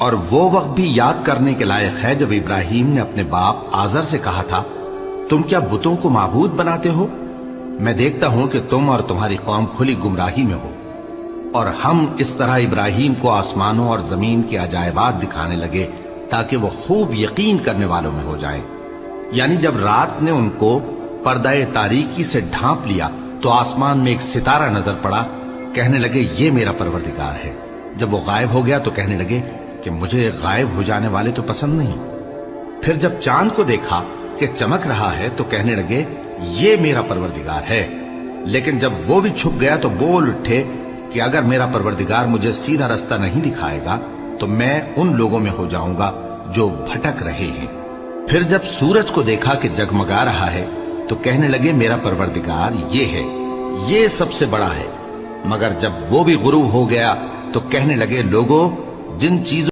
اور وہ وقت بھی یاد کرنے کے لائق ہے جب ابراہیم نے اپنے باپ آزر سے کہا تھا، تم کیا بتوں کو معبود بناتے ہو؟ میں دیکھتا ہوں کہ تم اور تمہاری قوم کھلی گمراہی میں ہو۔ اور ہم اس طرح ابراہیم کو آسمانوں اور زمین کے عجائبات دکھانے لگے تاکہ وہ خوب یقین کرنے والوں میں ہو جائیں۔ یعنی جب رات نے ان کو پردہ تاریکی سے ڈھانپ لیا تو آسمان میں ایک ستارہ نظر پڑا، کہنے لگے یہ میرا پروردگار ہے۔ جب وہ غائب ہو گیا تو کہنے لگے کہ مجھے غائب ہو جانے والے تو پسند نہیں۔ پھر جب چاند کو دیکھا کہ چمک رہا ہے تو کہنے لگے یہ میرا پروردگار ہے۔ لیکن جب وہ بھی چھپ گیا تو بول اٹھے کہ اگر میرا پروردگار مجھے سیدھا رستہ نہیں دکھائے گا تو میں ان لوگوں میں ہو جاؤں گا جو بھٹک رہے ہیں۔ پھر جب سورج کو دیکھا کہ جگمگا رہا ہے تو کہنے لگے میرا پروردگار یہ ہے، یہ سب سے بڑا ہے۔ مگر جب وہ بھی غروب ہو گیا تو کہنے لگے لوگوں، جن چیزوں